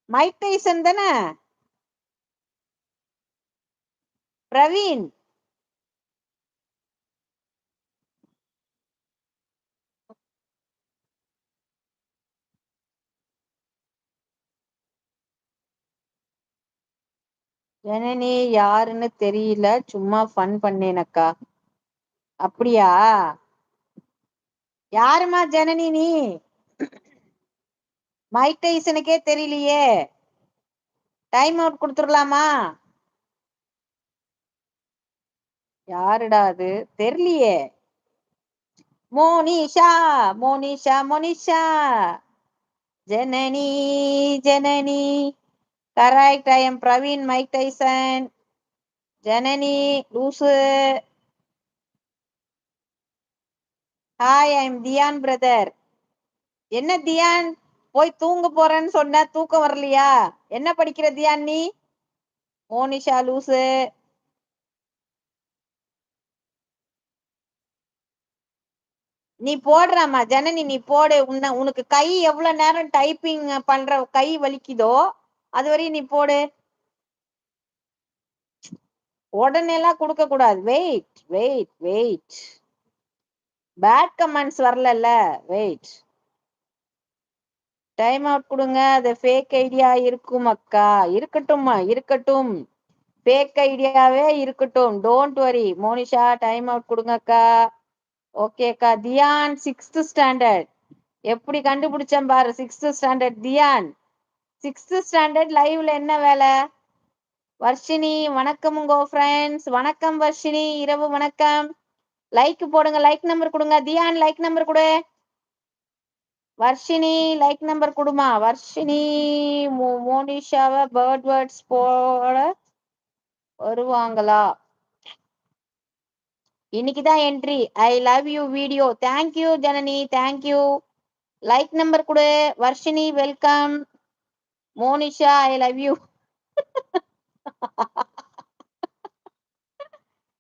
Mike Tyson தானே? பிரவீன். ஜனனி யாருன்னு தெரியல, சும்மா ஃபன் பண்ணேனக்கா. அப்படியா? யாருமா ஜனனி நீ? மைக் டைசனுக்கே தெரியலையே. டைம் அவுட் கொடுத்துடலாமா? யாருடா அது? தெரியலையே. Monisha Monisha Monisha. Janani Janani. Correct. I am Praveen Mike Tyson. Janani லூசு. Hi, I am Dhiyan brother. என்ன தியான், போய் தூங்க போறேன்னு சொன்ன, தூக்கம் வரலையா? என்ன படிக்கிற தியான் நீ? மோனிஷா லூசு. நீ போடுறாமா ஜனனி, நீ போடு. உனக்கு கை எவ்வளவு நேரம் டைப்பிங் பண்ற கை வலிக்குதோ அது வரையும் நீ போடு. உடனே எல்லாம் கொடுக்க கூடாது. Wait wait wait. Bad comments வரல. வெயிட். டைம் அவுட் கொடுங்க. அது ஃபேக் ஐடியா இருக்கும் அக்கா. இருக்கட்டும்மா, இருக்கட்டும். ஃபேக் ஐடியாவே இருக்கட்டும். Don't worry. Monisha time out கொடுங்க அக்கா. ஓகே அக்கா. Dhiyan 6th standard. எப்படி கண்டுபிடிச்சேன் பாரு. 6th standard Dhyan. 6th standard லைவ்ல என்ன வேலை? வர்ஷினி வணக்கமுங்கோ ஃப்ரெண்ட்ஸ். வணக்கம் வர்ஷினி, இரவு வணக்கம். லைக் போடுங்க, லைக் நம்பர் கொடுங்க. தியான் லைக் நம்பர் கொடு. வர்ஷினி லைக் நம்பர் கொடுமா. வர்ஷினி மோனிஷாவை பேர்ட் வேர்ட்ஸ் போட வருவாங்களா? இன்னைக்குதான் entry. I love you video. Thank you Janani, thank you. Like number கொடு. Varshini welcome. Monisha I love you.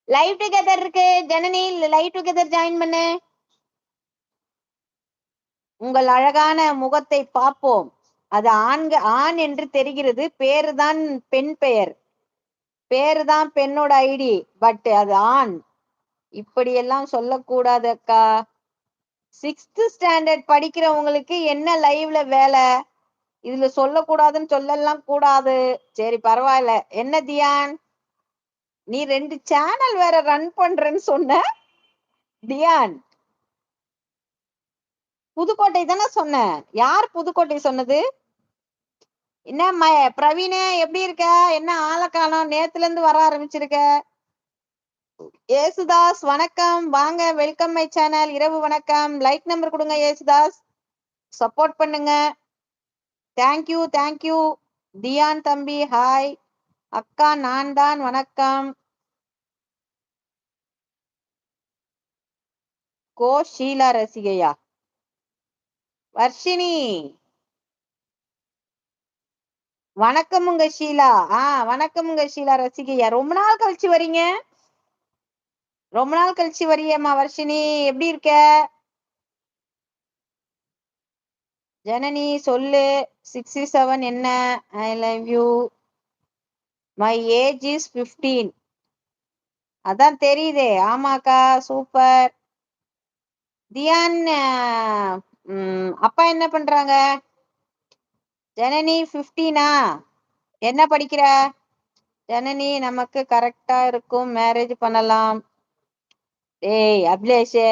Live together இருக்கு ஜனனி, லைவ் டுகெதர் ஜாயின் பண்ணு. உங்கள் அழகான முகத்தை பார்ப்போம். அது ஆண் என்று தெரிகிறது. பேருதான் பெண் பெயர். பேருதான் பெண்ணோட ஐடி, பட் அது ஆண். இப்படியெல்லாம் சொல்லக்கூடாது அக்கா. 6th ஸ்டாண்டர்ட் படிக்கிறவங்களுக்கு என்ன லைவ்ல வேலை? இதுல சொல்லக்கூடாதுன்னு சொல்லலாம் கூடாது. சரி பரவாயில்ல. என்ன தியான், நீ 2 சேனல் வேற ரன் பண்றேன்னு சொன்ன தியான். புதுக்கோட்டை தானே சொன்ன? யார் புதுக்கோட்டை சொன்னது? என்ன பிரவீனே, எப்படி இருக்க? என்ன ஆளை காணோம், நேத்துல இருந்து வர ஆரம்பிச்சிருக்க. ஏசுதாஸ் வணக்கம், வாங்க, வெல்கம் மை சேனல். இரவு வணக்கம். லைக் நம்பர் கொடுங்க ஏசுதாஸ், சப்போர்ட் பண்ணுங்க. Thank you thank you. தியான் தம்பி ஹாய். அக்கா நான் தான், வணக்கம். கோ ஷீலா ரசிகையா? வர்ஷினி வணக்கமுங்க ஷீலா. வணக்கமுங்க ஷீலா ரசிகையா. ரொம்ப நாள் கழிச்சு வரீங்க. ரொம்ப நாள் கழிச்சு வரியேம்மா வர்ஷினி. எப்படி இருக்க ஜனனி? சொல்லு. 67 என்ன? ஐ love you. My age is 15. அதான் தெரியுதே. ஆமாக்கா, சூப்பர். தியான் அப்பா என்ன பண்றாங்க? ஜனனி 15ஆ? என்ன படிக்கிற ஜனனி? நமக்கு கரெக்டா இருக்கும், மேரேஜ் பண்ணலாம். ஏய் அபிலேஷே,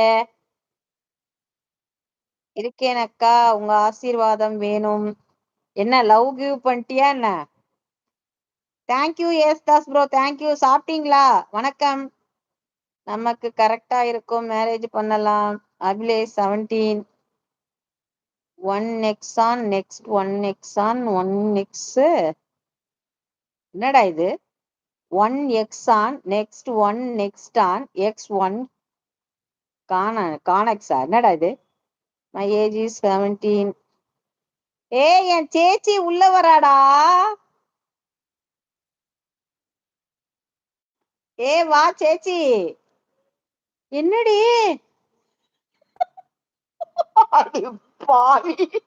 இருக்கேனக்கா, உங்க ஆசீர்வாதம் வேணும். என்ன லவ் கிவ் பண்ணிட்டியா என்ன? Thank you yes Das bro, thank you. சாப்பிட்டீங்களா? வணக்கம். நமக்கு கரெக்டா இருக்கும், மேரேஜ் பண்ணலாம். Abilesh 17. 1x on next 1x on 1x. என்னடா இது? 1x on next 1 next on x1 கானக்ஸா? என்னடா இது? My age is 17. ஏய் என் சேச்சி உள்ள வராடா. ஏ வா சேச்சி. என்னடி பாவி,